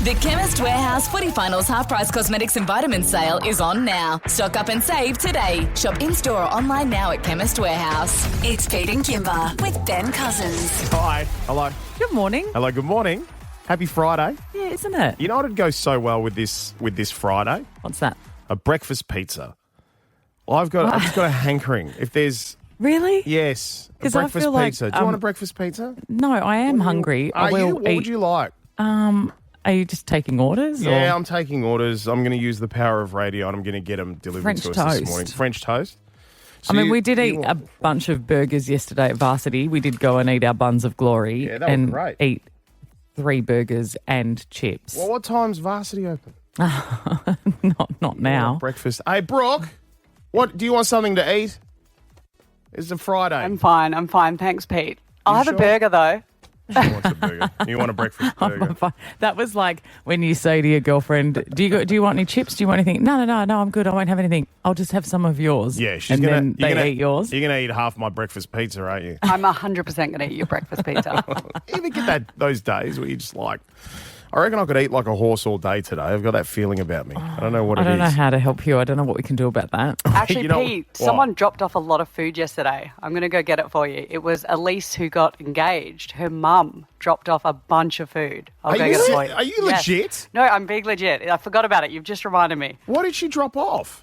The Chemist Warehouse Footy Finals half-price cosmetics and vitamin sale is on now. Stock up and save today. Shop in-store or online now at Chemist Warehouse. It's Pete and Kimber with Ben Cousins. Hi. Hello. Good morning. Hello, good morning. Happy Friday. Yeah, isn't it? You know what would go so well with this Friday? What's that? A breakfast pizza. I've just got a hankering. If there's... Really? Yes. A 'Cause I breakfast feel like, pizza. Do you want a breakfast pizza? No, I am hungry. I will What eat. would you like? Are you just taking orders? Yeah, or? I'm taking orders. I'm going to use the power of radio and I'm going to get them delivered French to us toast. this morning. French toast? So we did eat a bunch of burgers yesterday at Varsity. We did go and eat our buns of glory. Yeah, that was and great. Eat 3 burgers and chips. Well, what time's Varsity open? Not now. Breakfast. Hey, Brooke, what do you want something to eat? It's a Friday. I'm fine. Thanks, Pete. I'll have sure? a burger, though. She wants a burger. You want a breakfast burger? That was like when you say to your girlfriend, "Do you want any chips? Do you want anything?" No, I'm good. I won't have anything. I'll just have some of yours. Yeah, then they eat yours. You're going to eat half my breakfast pizza, aren't you? I'm 100% going to eat your breakfast pizza. You ever get those days where you just like, I reckon I could eat like a horse all day today. I've got that feeling about me. I don't know what it is. I don't know how to help you. I don't know what we can do about that. Actually, You know Pete, what? someone dropped off a lot of food yesterday. I'm going to go get it for you. It was Elise who got engaged. Her mum dropped off a bunch of food. I'll go get it for you. Are you Yes. legit? No, I'm being legit. I forgot about it. You've just reminded me. What did she drop off?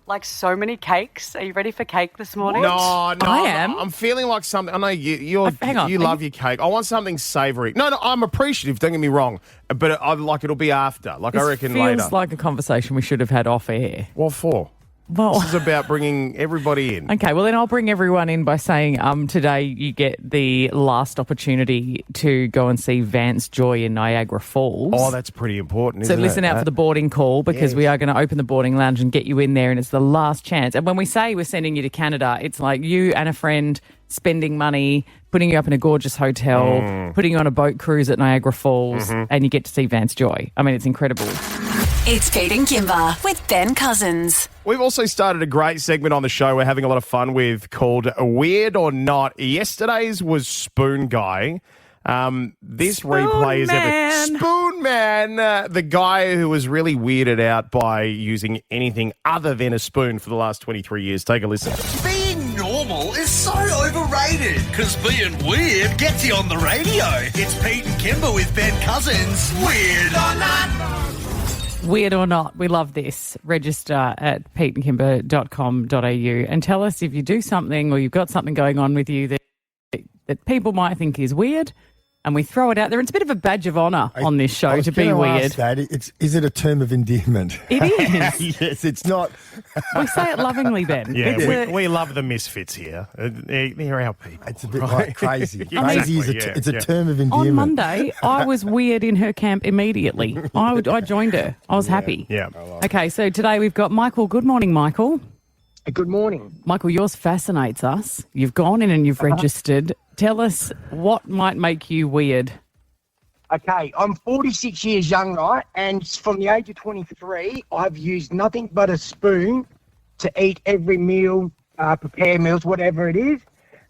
Like so many cakes. Are you ready for cake this morning? No, I am. I'm feeling like something. I know Hang on. you love your cake. I want something savoury. No, I'm appreciative. Don't get me wrong, but it'll be after. Like I reckon feels later. like a conversation we should have had off air. What for? Well, This is about bringing everybody in. okay, well then I'll bring everyone in by saying today you get the last opportunity to go and see Vance Joy in Niagara Falls. Oh, that's pretty important, So isn't it? listen out for the boarding call because we are going to open the boarding lounge and get you in there, and it's the last chance. And when we say we're sending you to Canada, it's like you and a friend spending money, putting you up in a gorgeous hotel, putting you on a boat cruise at Niagara Falls, and you get to see Vance Joy. I mean, it's incredible. It's Pete and Kimber with Ben Cousins. We've also started a great segment on the show we're having a lot of fun with called Weird or Not. Yesterday's was Spoon Guy. This replay is Man. Spoon Man, the guy who was really weirded out by using anything other than a spoon for the last 23 years. Take a listen. Being normal is so overrated because being weird gets you on the radio. It's Pete and Kimber with Ben Cousins. Weird or not? Weird or not, we love this. Register at peteandkimber.com.au and tell us if you do something or you've got something going on with you that people might think is weird, and we throw it out there. It's a bit of a badge of honour on this show to be weird. Is it a term of endearment? It is. Yes, it's not. We say it lovingly, Ben. Yeah, It's we love the misfits here. They're our people. It's a bit like crazy. Exactly, Crazy is yeah, a yeah. term of endearment. on Monday, I was weird in her camp immediately. I joined her. I was happy. Yeah. Okay, so today we've got Michael. Good morning, Michael. Good morning. Michael, yours fascinates us. You've gone in and you've registered. Tell us what might make you weird. Okay, I'm 46 years young, right? And from the age of 23, I've used nothing but a spoon to eat every meal, prepare meals, whatever it is.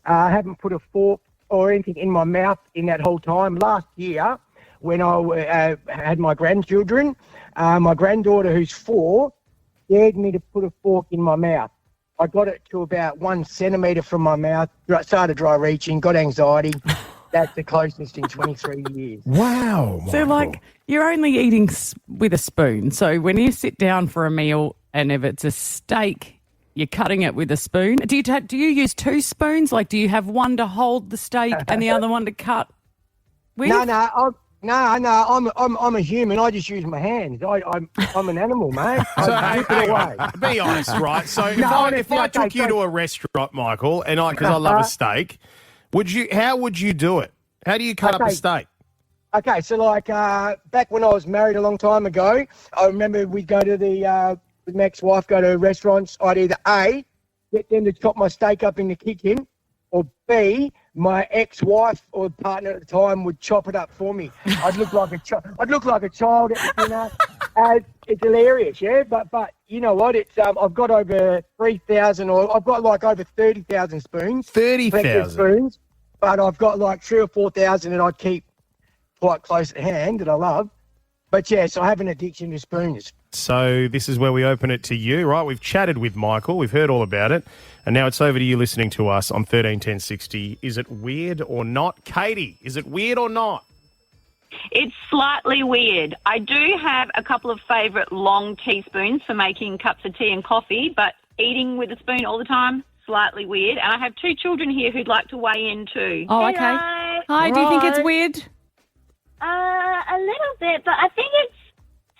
I haven't put a fork or anything in my mouth in that whole time. Last year, when I had my grandchildren, my granddaughter, who's 4, dared me to put a fork in my mouth. I got it to about 1 centimetre from my mouth, started dry reaching, got anxiety. That's the closest in 23 years. Wow. So, like, you're only eating with a spoon. So when you sit down for a meal and if it's a steak, you're cutting it with a spoon. Do you use 2 spoons? Like, do you have one to hold the steak and the other one to cut with? No, I'm a human. I just use my hands. I'm an animal, mate. So, I hey, rip it away. be honest, right? So if I took you to a restaurant, Michael, and because I love a steak, how would you do it? How do you cut up a steak? Okay, so like back when I was married a long time ago, I remember we'd go to with my ex-wife, go to restaurants. I'd either A, get them to chop my steak up in the kitchen, or B, my ex-wife or partner at the time would chop it up for me. I'd look like a child at the dinner. It's hilarious, yeah. But you know what? It's I've got over 3,000, or I've got like over 30,000 spoons. 30,000 spoons, but I've got like 3,000 or 4,000 that I keep quite close at hand that I love. But yes, I have an addiction to spoons. So this is where we open it to you, right? We've chatted with Michael. We've heard all about it. And now it's over to you listening to us on 131060. Is it weird or not? Katie, is it weird or not? It's slightly weird. I do have a couple of favourite long teaspoons for making cups of tea and coffee, but eating with a spoon all the time, slightly weird. And I have two children here who'd like to weigh in too. Oh, okay. Hello. Hi, do you think it's weird? A little bit, but I think it's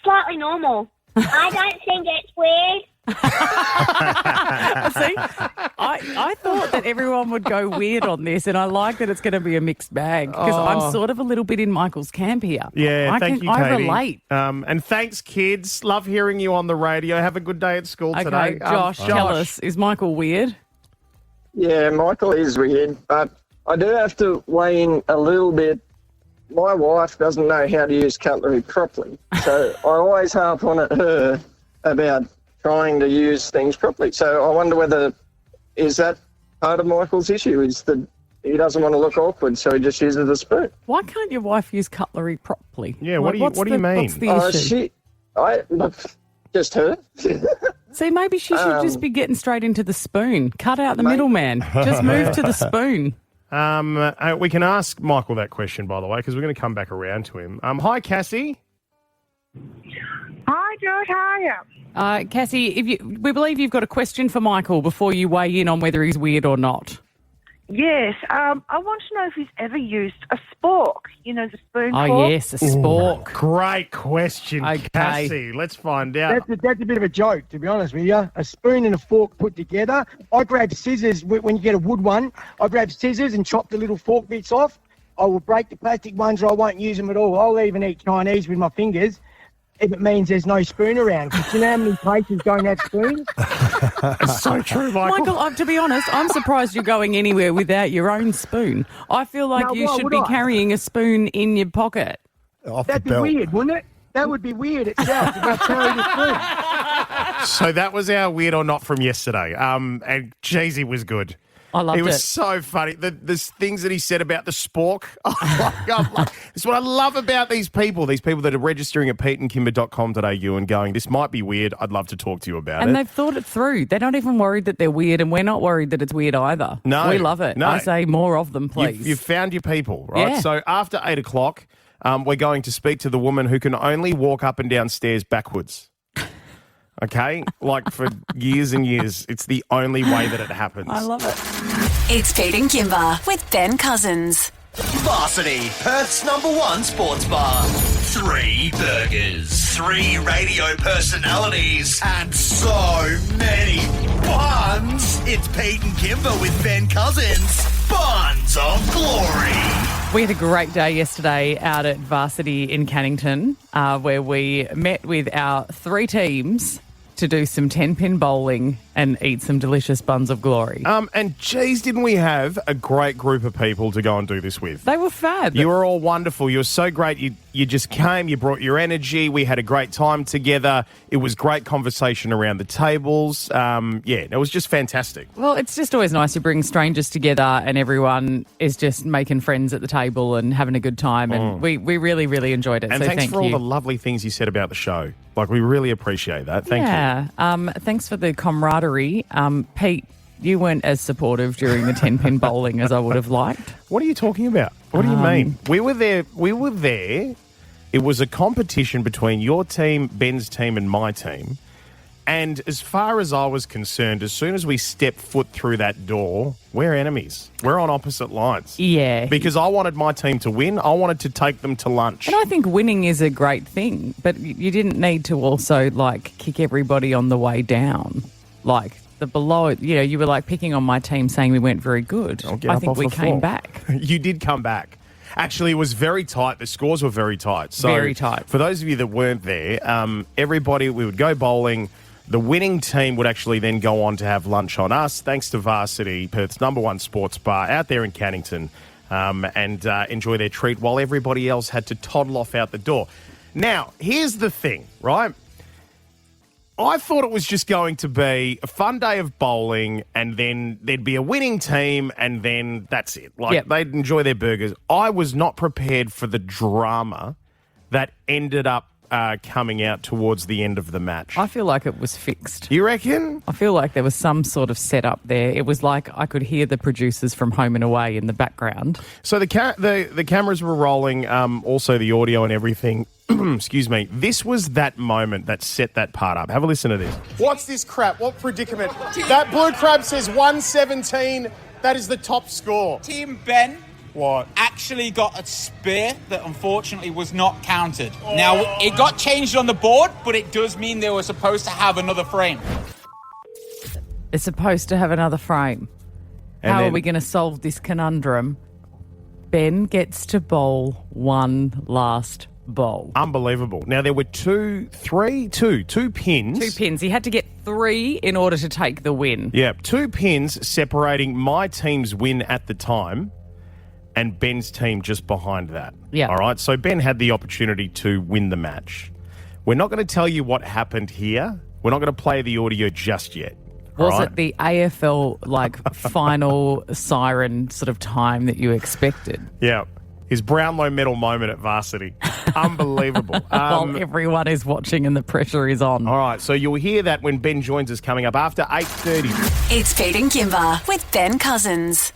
slightly normal. I don't think it's weird. See, I thought that everyone would go weird on this, and I like that it's going to be a mixed bag because I'm sort of a little bit in Michael's camp here. Yeah, thank you, Katie. I relate. And thanks, kids. Love hearing you on the radio. Have a good day at school Okay, today. Josh, tell us, is Michael weird? Yeah, Michael is weird, but I do have to weigh in a little bit. My wife doesn't know how to use cutlery properly, so I always harp on at her about trying to use things properly. So I wonder whether is that part of Michael's issue, is that he doesn't want to look awkward, so he just uses a spoon. Why can't your wife use cutlery properly? Yeah, what do you mean? What's the issue? Just her. See, maybe she should just be getting straight into the spoon. Cut out the middleman. Just move to the spoon. We can ask Michael that question, by the way, because we're going to come back around to him. Hi, Cassie. Hi, George. How are you? Cassie, we believe you've got a question for Michael before you weigh in on whether he's weird or not. Yes. I want to know if he's ever used a spork. You know, the spoon Oh, fork. yes, a spork. Great question, Okay. Cassie. Let's find out. That's a bit of a joke, to be honest with you. A spoon and a fork put together. I grab scissors when you get a wood one. I grab scissors and chop the little fork bits off. I will break the plastic ones, or I won't use them at all. I'll even eat Chinese with my fingers if it means there's no spoon around. Because you know how many places don't have spoons? It's so true, Michael. Michael, to be honest, I'm surprised you're going anywhere without your own spoon. I feel like No, you why should would be I? carrying a spoon in your pocket. Off That'd the be belt. weird, wouldn't it? That would be weird itself if I carried a spoon. So that was our weird or not from yesterday. And geez, he was good. I loved He was it. so funny. The things that he said about the spork. It's what I love about these people that are registering at peteandkimber.com.au and going, this might be weird. I'd love to talk to you about And it. they've thought it through. They're not even worried that they're weird, and we're not worried that it's weird either. No, We love it. no. I say more of them, please. You've found your people, right? Yeah. So after 8 o'clock, we're going to speak to the woman who can only walk up and down stairs backwards. Okay? Like for years and years. It's the only way that it happens. I love it. It's Pete and Kimber with Ben Cousins. Varsity, Perth's #1 sports bar. 3 burgers, 3 radio personalities, and so many buns. It's Pete and Kimber with Ben Cousins. Buns of Glory. We had a great day yesterday out at Varsity in Cannington where we met with our 3 teams to do some 10-pin bowling and eat some delicious buns of glory. And geez, didn't we have a great group of people to go and do this with? They were fab. You were all wonderful. You were so great. You just came. You brought your energy. We had a great time together. It was great conversation around the tables. It was just fantastic. Well, it's just always nice to bring strangers together and everyone is just making friends at the table and having a good time. And we really, really enjoyed it. And so thanks thank for you. all the lovely things you said about the show. Like, we really appreciate that. Thank you. Thanks for the camaraderie. Pete, you weren't as supportive during the 10-pin bowling as I would have liked. What are you talking about? What do you mean? We were there. It was a competition between your team, Ben's team, and my team. And as far as I was concerned, as soon as we stepped foot through that door, we're enemies. We're on opposite lines. Yeah. Because I wanted my team to win. I wanted to take them to lunch. And I think winning is a great thing, but you didn't need to also, kick everybody on the way down. The below, you were, picking on my team saying we weren't very good. I think we came back. You did come back. Actually, it was very tight. The scores were very tight. So Very tight. For those of you that weren't there, everybody, we would go bowling. The winning team would actually then go on to have lunch on us, thanks to Varsity, Perth's #1 sports bar out there in Cannington, and enjoy their treat while everybody else had to toddle off out the door. Now, here's the thing, right? I thought it was just going to be a fun day of bowling and then there'd be a winning team and then that's it. They'd enjoy their burgers. I was not prepared for the drama that ended up coming out towards the end of the match? I feel like it was fixed. You reckon? I feel like there was some sort of setup there. It was like I could hear the producers from Home and Away in the background. So the cameras were rolling, also the audio and everything. Excuse me. This was that moment that set that part up. Have a listen to this. What's this crap? What predicament? That blue crab says 117. That is the top score. Team Ben What? actually got a spear that unfortunately was not counted. Now, it got changed on the board, but it does mean they were supposed to have another frame. It's supposed to have another frame. And How then- are we going to solve this conundrum? Ben gets to bowl one last bowl. Unbelievable. Now, there were two pins. 2 pins. He had to get 3 in order to take the win. Yeah, 2 pins separating my team's win at the time and Ben's team just behind that. Yeah. All right, so Ben had the opportunity to win the match. We're not going to tell you what happened here. We're not going to play the audio just yet. Was all right? it the AFL final siren sort of time that you expected? Yeah. His Brownlow medal moment at Varsity. Unbelievable. While everyone is watching and the pressure is on. All right, so you'll hear that when Ben joins us coming up after 8:30. It's Pete and Kimber with Ben Cousins.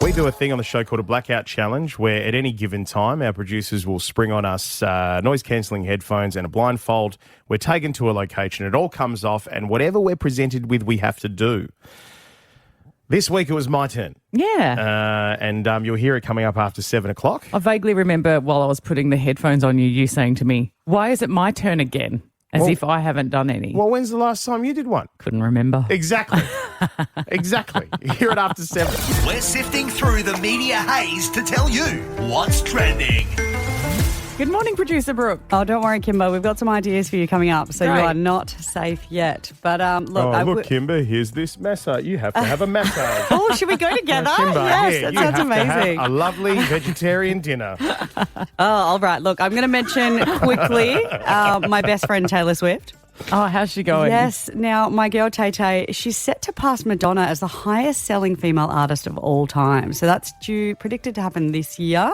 We do a thing on the show called a Blackout Challenge where at any given time our producers will spring on us noise-cancelling headphones and a blindfold. We're taken to a location. It all comes off and whatever we're presented with, we have to do. This week it was my turn. Yeah. And you'll hear it coming up after 7 o'clock. I vaguely remember while I was putting the headphones on you saying to me, why is it my turn again? As if I haven't done any. Well, when's the last time you did one? Couldn't remember. Exactly. Exactly. Hear it after 7. We're sifting through the media haze to tell you what's trending. Good morning, Producer Brooke. Oh, don't worry, Kimber. We've got some ideas for you coming up, so Great. you are not safe yet. But look, look, Kimber, here's this massage. You have to have a massage. Oh, should we go together? Kimber, Yes, here, that you sounds have to have amazing. a lovely vegetarian dinner. Oh, all right. Look, I'm going to mention quickly my best friend Taylor Swift. Oh, how's she going? Yes. Now, my girl Tay-Tay, she's set to pass Madonna as the highest selling female artist of all time. So that's predicted to happen this year.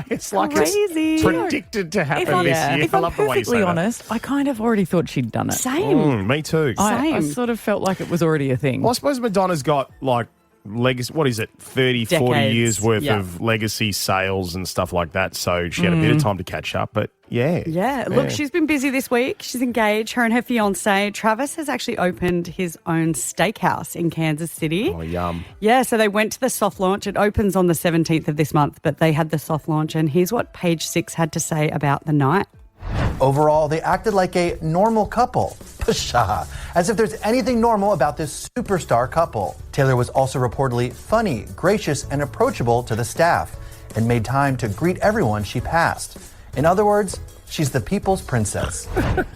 It's like Crazy. it's predicted to happen this year. If I I'm love the way you say perfectly that. honest, I kind of already thought she'd done it. Same. Me too. I Same. sort of felt like it was already a thing. Well, I suppose Madonna's got like legacy, what is it, 30, 40 Decades. years worth Yeah. of legacy sales and stuff like that. So she had a bit of time to catch up, but yeah. Yeah, look, she's been busy this week. She's engaged. Her and her fiancé, Travis, has actually opened his own steakhouse in Kansas City. Oh, yum. Yeah, so they went to the soft launch. It opens on the 17th of this month, but they had the soft launch. And here's what Page 6 had to say about the night. Overall, they acted like a normal couple. Pshaw. As if there's anything normal about this superstar couple. Taylor was also reportedly funny, gracious, and approachable to the staff and made time to greet everyone she passed. In other words, she's the people's princess.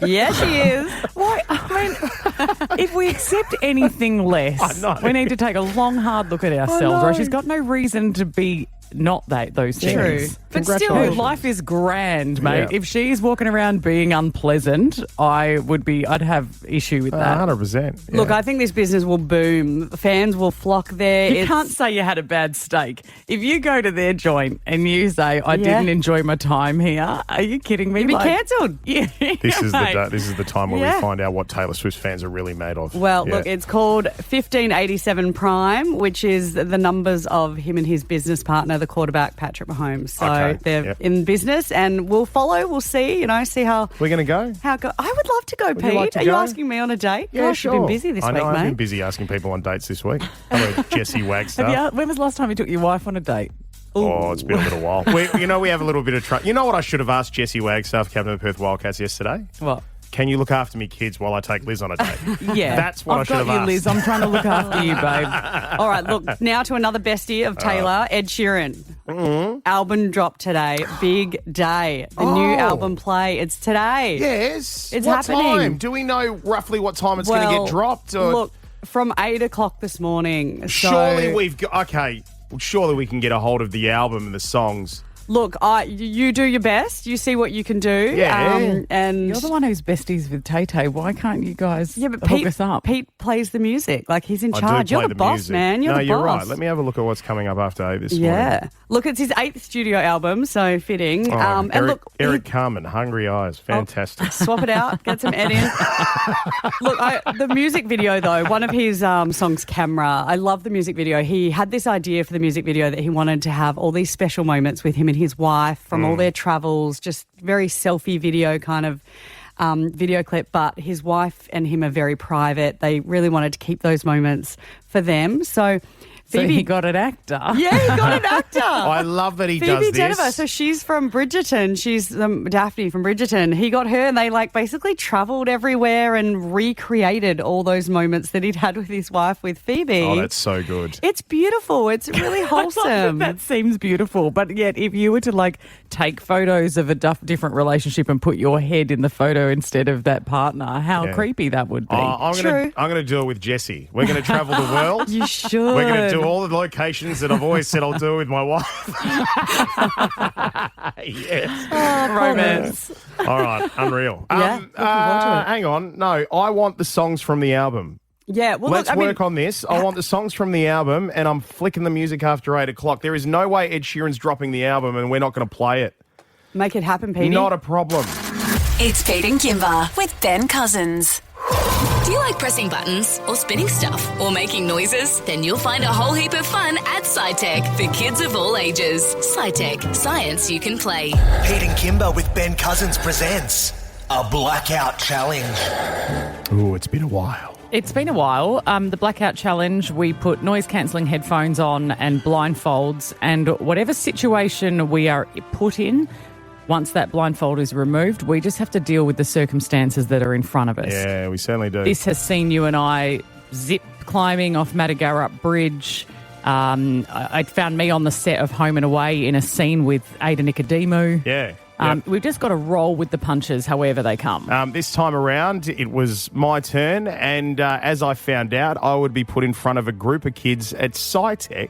Yeah, she is. Why? I mean, if we accept anything less, we need to take a long, hard look at ourselves. Right? She's got no reason to be not those things. True. But still, Congratulations. Life is grand, mate. Yeah. If she's walking around being unpleasant, I'd have issue with that. 100%. Yeah. look, I think this business will boom. Fans will flock there. You can't say you had a bad steak. If you go to their joint and you say, I didn't enjoy my time here, are you kidding me? You'd be cancelled. Yeah. This is mate. this is the time where Yeah. we find out what Taylor Swift fans are really made of. Well, Yeah. look, it's called 1587 Prime, which is the numbers of him and his business partner, the quarterback, Patrick Mahomes. So Okay, they're yep. in business and we'll follow. We'll see, see how We're going to go? it goes. I would love to go, you Pete. like to Are you go? asking me on a date? Yeah, Gosh, sure. you've been busy this I know, week, I've mate. been busy asking people on dates this week. Hello, Jesse Wagstaff. When was the last time you took your wife on a date? Oh, it's been a little while. We have a little bit of trouble. You know what I should have asked Jesse Wagstaff, captain of the Perth Wildcats, yesterday? What? Can you look after me kids while I take Liz on a date? Yeah. That's what I should have I've got you, asked. Liz. I'm trying to look after you, babe. All right, look, now to another bestie of Taylor, Ed Sheeran. Album drop today. Big day. The new album play. It's today. Yes. It's what happening. time? Do we know roughly what time it's going to get dropped? Or? Look, from 8 o'clock this morning. Surely so we've got... Okay, well, surely we can get a hold of the album and the songs Look, you do your best. You see what you can do. Yeah. And You're the one who's besties with Tay-Tay. Why can't you guys but hook us up? Pete plays the music. Like, he's in I charge. do play You're the boss, music. man. You're the you're boss. right. Let me have a look at what's coming up after 8 this morning. Yeah. Look, it's his 8th studio album, so fitting. Oh, and look, Eric Carmen, Hungry Eyes. Fantastic. swap it out, get some Ed in. Look, the music video, though, one of his songs, Camera, I love the music video. He had this idea for the music video that he wanted to have all these special moments with him and his wife from all their travels, just very selfie video kind of video clip. But his wife and him are very private. They really wanted to keep those moments for them. So he got an actor. Yeah, he got an actor. I love that he Phoebe does this. Denver. So she's from Bridgerton. She's Daphne from Bridgerton. He got her and they basically travelled everywhere and recreated all those moments that he'd had with his wife, with Phoebe. Oh, that's so good. It's beautiful. It's really wholesome. That seems beautiful. But yet, if you were to take photos of a different relationship and put your head in the photo instead of that partner, how creepy that would be. I'm going to do it with Jessie. We're going to travel the world. You should. We're going to do all the locations that I've always said I'll do with my wife. Yes. Oh, romance. All right, unreal. Yeah, looking forward to it. Hang on. No, I want the songs from the album. Yeah, well, Let's work on this. I want the songs from the album, and I'm flicking the music after 8 o'clock. There is no way Ed Sheeran's dropping the album, and we're not going to play it. Make it happen, Petey. Not a problem. It's Pete and Kimber with Ben Cousins. Do you like pressing buttons or spinning stuff or making noises? Then you'll find a whole heap of fun at Scitech for kids of all ages. Scitech, science you can play. Pete and Kimber with Ben Cousins presents a Blackout Challenge. Ooh, it's been a while. It's been a while. The Blackout Challenge, we put noise-cancelling headphones on and blindfolds, and whatever situation we are put in, once that blindfold is removed, we just have to deal with the circumstances that are in front of us. Yeah, we certainly do. This has seen you and I zip climbing off Matagarup Bridge. It found me on the set of Home and Away in a scene with Ada Nicodemu. Yeah. We've just got to roll with the punches however they come. This time around, it was my turn, and as I found out, I would be put in front of a group of kids at Scitech.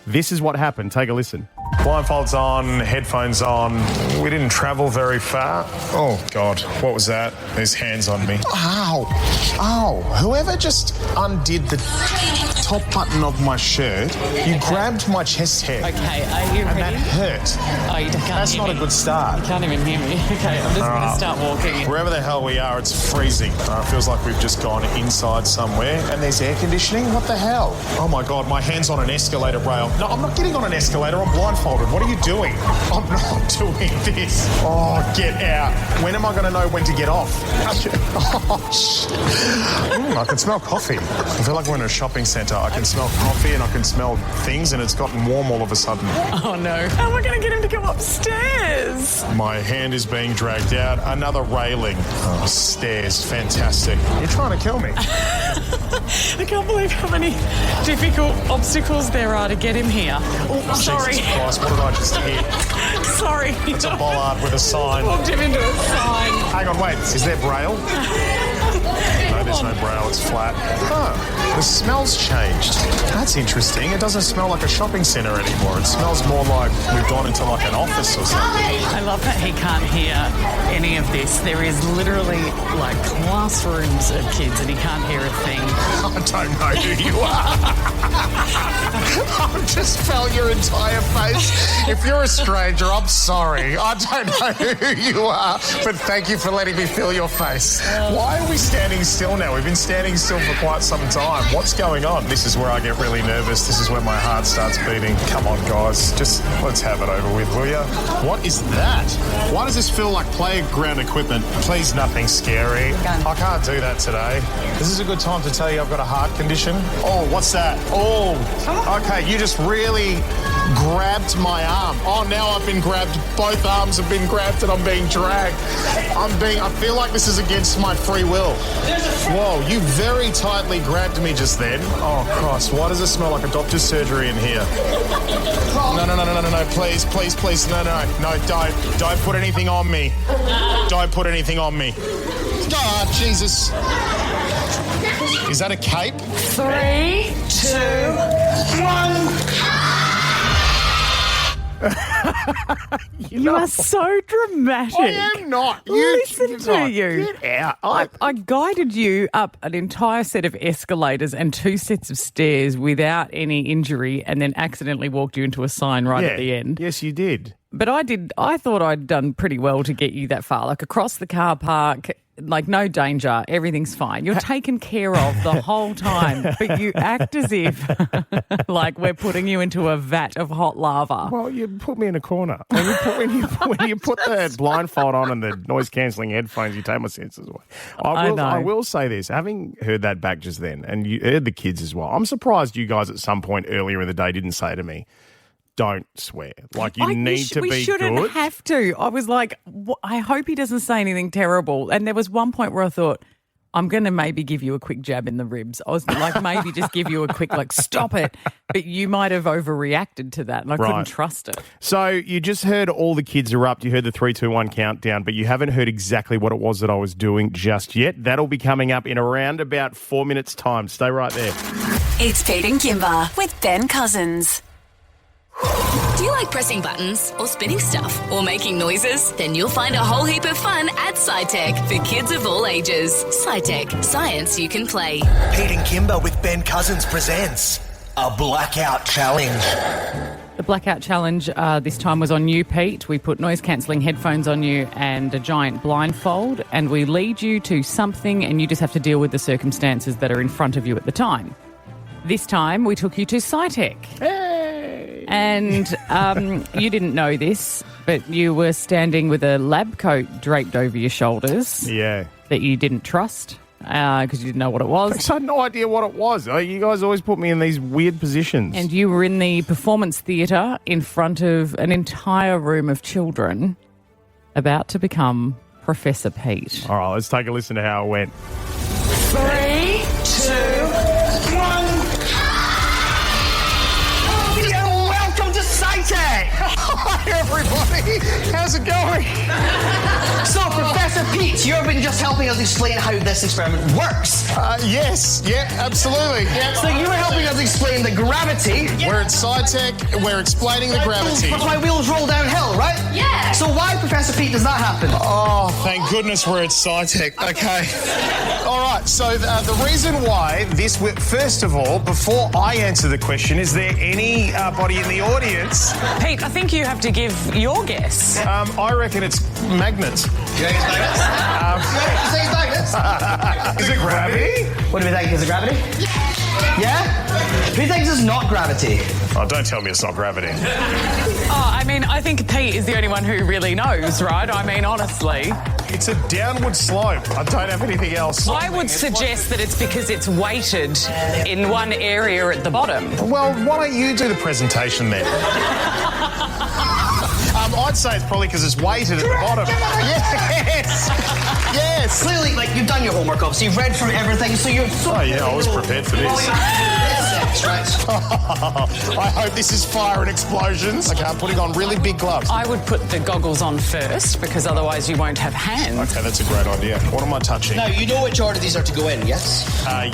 This is what happened. Take a listen. Blindfolds on, headphones on. We didn't travel very far. Oh, God, what was that? There's hands on me. Ow! Ow! Whoever just undid the top button of my shirt, you grabbed my chest hair. Okay, are you ready? And that hurt. Oh, you can't That's hear not me. a good start. You can't even hear me. Okay, I'm just going to start walking. Wherever the hell we are, it's freezing. Feels like we've just gone inside somewhere. And there's air conditioning? What the hell? Oh, my God, my hand's on an escalator rail. No, I'm not getting on an escalator. I'm blindfolded. What are you doing? I'm not doing this. Oh, get out. When am I going to know when to get off? Oh, shit. I can smell coffee. I feel like we're in a shopping centre. I can smell coffee and I can smell things, and it's gotten warm all of a sudden. Oh, no. How am I going to get him to go upstairs? My hand is being dragged out. Another railing. Oh, stairs. Fantastic. You're trying to kill me. I can't believe how many difficult obstacles there are to get him here. Oh, sorry. Jesus Christ, what did I just hit? Sorry. It's a bollard with a sign. Walked him into a sign. Hang on, wait. Is there braille? No, there's no braille. It's flat. Oh, the smell's changed. That's interesting. It doesn't smell like a shopping centre anymore. It smells more like we've gone into like an office or something. I love that he can't hear any of this. There is literally like classrooms of kids and he can't hear a thing. I don't know who you are. I've just felt your entire face. If you're a stranger, I'm sorry. I don't know who you are, but thank you for letting me feel your face. Why are we standing still now? We've been standing still for quite some time. What's going on? This is where I get really nervous. This is where my heart starts beating. Come on, guys. Just let's have it over with, will ya? What is that? Why does this feel like playground equipment? Please, nothing scary. I can't do that today. This is a good time to tell you I've got a heart condition. Oh, what's that? Oh, okay. You just really grabbed my arm. Oh, now I've been grabbed. Both arms have been grabbed and I'm being dragged. I feel like this is against my free will. Whoa, you very tightly grabbed me just then. Oh, Christ, why does it smell like a doctor's surgery in here? No, please, no, don't put anything on me. Don't put anything on me. Oh, Jesus. Is that a cape? 3, 2, 1. You are so dramatic. I am not. Listen to you. Get out. I guided you up an entire set of escalators and 2 sets of stairs without any injury and then accidentally walked you into a sign right at the end. Yes, you did. But I thought I'd done pretty well to get you that far. Like across the car park, like no danger, everything's fine. You're taken care of the whole time, but you act as if like we're putting you into a vat of hot lava. Well, you put me in a corner. When you put the blindfold on and the noise-cancelling headphones, you take my senses away. I will say this, having heard that back just then, and you heard the kids as well, I'm surprised you guys at some point earlier in the day didn't say to me, don't swear. Like, you need to be good. We shouldn't have to. I was like, I hope he doesn't say anything terrible. And there was one point where I thought, I'm going to maybe give you a quick jab in the ribs. I was like, maybe just give you a quick, like, stop it. But you might have overreacted to that, and I couldn't trust it. So you just heard all the kids erupt. You heard the 3, 2, 1 countdown, but you haven't heard exactly what it was that I was doing just yet. That'll be coming up in around about 4 minutes' time. Stay right there. It's Pete and Kimber with Ben Cousins. Do you like pressing buttons or spinning stuff or making noises? Then you'll find a whole heap of fun at Scitech for kids of all ages. Scitech, science you can play. Pete and Kimber with Ben Cousins presents a Blackout Challenge. The Blackout Challenge this time was on you, Pete. We put noise-cancelling headphones on you and a giant blindfold, and we lead you to something, and you just have to deal with the circumstances that are in front of you at the time. This time, we took you to Scitech. Hey! And you didn't know this, but you were standing with a lab coat draped over your shoulders. Yeah. That you didn't trust because you didn't know what it was. I had no idea what it was. You guys always put me in these weird positions. And you were in the performance theatre in front of an entire room of children about to become Professor Pete. All right, let's take a listen to how it went. 3, 2, 1. Welcome to Scitech. Hi, everybody. How's it going? So, Professor Pete, you've been just helping us explain how this experiment works. Yes. Yeah, absolutely. Yeah. So you were helping us explain the gravity. We're at Scitech. We're explaining the gravity. But my wheels roll downhill, right? Yeah. So why, Professor Pete, does that happen? Oh, thank goodness we're at Scitech. Okay. All right. So the reason why this, first of all, before I answer the question, is there anybody in the audience? Pete, I think you have to give your guess. I reckon it's magnets. You think it's magnets? You think it's magnets? Is it gravity? What do we think? Is it gravity? Yeah? Who thinks it's not gravity? Oh, don't tell me it's not gravity. I mean, I think Pete is the only one who really knows, right? I mean, honestly. It's a downward slope. I don't have anything else. I would suggest that it's because it's weighted in one area at the bottom. Well, why don't you do the presentation then? I'd say it's probably because it's weighted at the bottom. Yes! Yes! Clearly, like, you've done your homework, obviously. You've read through everything, so you're... Oh, yeah, I was prepared for this. I hope this is fire and explosions. Okay, I'm putting on really big gloves. I would put the goggles on first because otherwise you won't have hands. Okay, that's a great idea. What am I touching? Now, you know which order these are to go in, yes?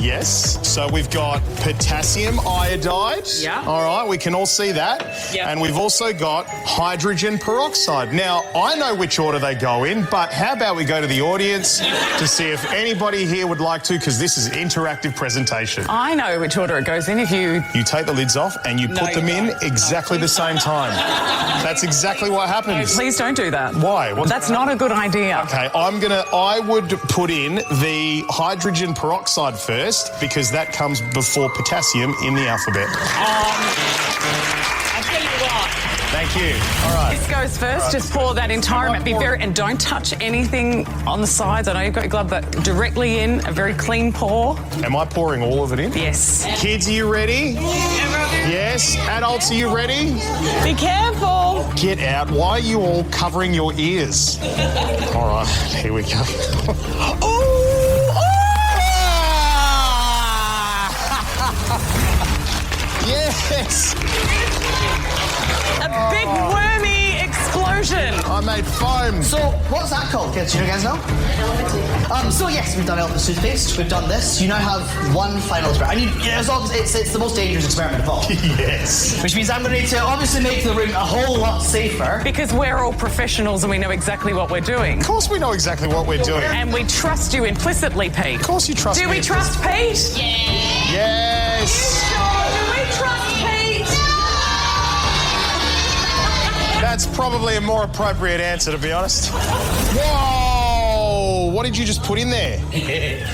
Yes. So we've got potassium iodide. Yeah. All right, we can all see that. Yeah. And we've also got hydrogen peroxide. Now, I know which order they go in, but how about we go to the audience to see if anybody here would like to, because this is interactive presentation. I know which order it goes in if you... You take the lids off and you put them in exactly the same time. That's exactly what happens. No, please don't do that. Why? That's not a good idea. Okay, I would put in the hydrogen peroxide first because that comes before potassium in the alphabet. I'll tell you what. Thank you. All right. This goes first. Just pour that entire amount. And don't touch anything on the sides. I know you've got your glove, but directly in, a very clean pour. Am I pouring all of it in? Yes. Kids, are you ready? Yes. Adults, are you ready? Be careful. Get out. Why are you all covering your ears? All right, here we go. Yes. A big wormy explosion. explosion. I made foam. So, what's that called, kids? Do you guys know? So yes, we've done elephant toothpaste. We've done this. You now have one final experiment. It's the most dangerous experiment of all. Yes. Which means I'm going to need to obviously make the room a whole lot safer. Because we're all professionals and we know exactly what we're doing. Of course we know exactly what we're doing. And we trust you implicitly, Pete. Of course you trust me. Do we trust Pete? Yeah. Yes. Do we trust Pete? That's probably a more appropriate answer, to be honest. Whoa! What did you just put in there?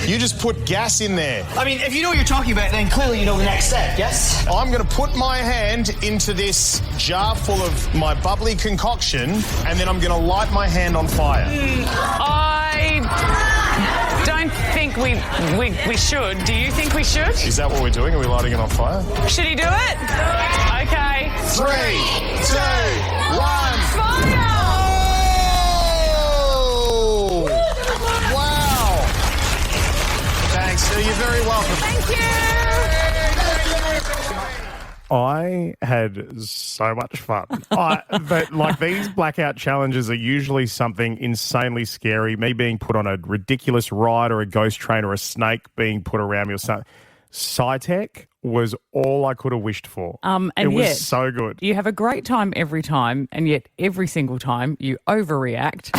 You just put gas in there. I mean, if you know what you're talking about, then clearly you know the next step, yes? I'm going to put my hand into this jar full of my bubbly concoction, and then I'm going to light my hand on fire. I don't think we should. Do you think we should? Is that what we're doing? Are we lighting it on fire? Should he do it? Okay. 3, 2, 1. Fire! Oh! Wow! Thanks, Sue. You're very welcome. Thank you. I had so much fun. But like these blackout challenges are usually something insanely scary. Me being put on a ridiculous ride or a ghost train or a snake being put around me or something. Scitech was all I could have wished for. And it yet, was so good. You have a great time every time, and yet every single time you overreact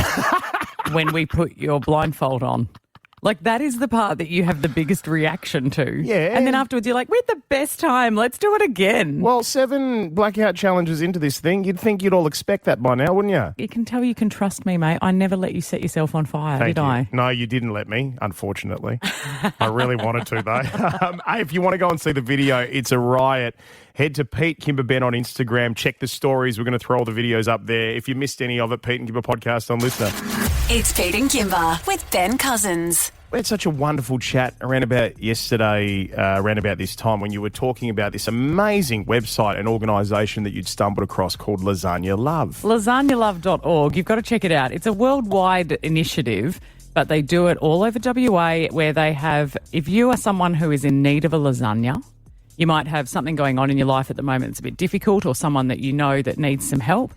when we put your blindfold on. Like, that is the part that you have the biggest reaction to. Yeah. And then afterwards you're like, we had the best time. Let's do it again. Well, 7 blackout challenges into this thing, you'd think you'd all expect that by now, wouldn't you? You can tell you can trust me, mate. I never let you set yourself on fire, Thank did you. I? No, you didn't let me, unfortunately. I really wanted to, though. Hey, if you want to go and see the video, it's a riot. Head to Pete Kimber-Ben on Instagram. Check the stories. We're going to throw all the videos up there. If you missed any of it, Pete and Kimber podcast on Listener. It's Pete and Kimber with Ben Cousins. We had such a wonderful chat around about yesterday, around about this time when you were talking about this amazing website and organisation that you'd stumbled across called Lasagna Love. LasagnaLove.org. You've got to check it out. It's a worldwide initiative, but they do it all over WA where they have, if you are someone who is in need of a lasagna, you might have something going on in your life at the moment that's a bit difficult or someone that you know that needs some help.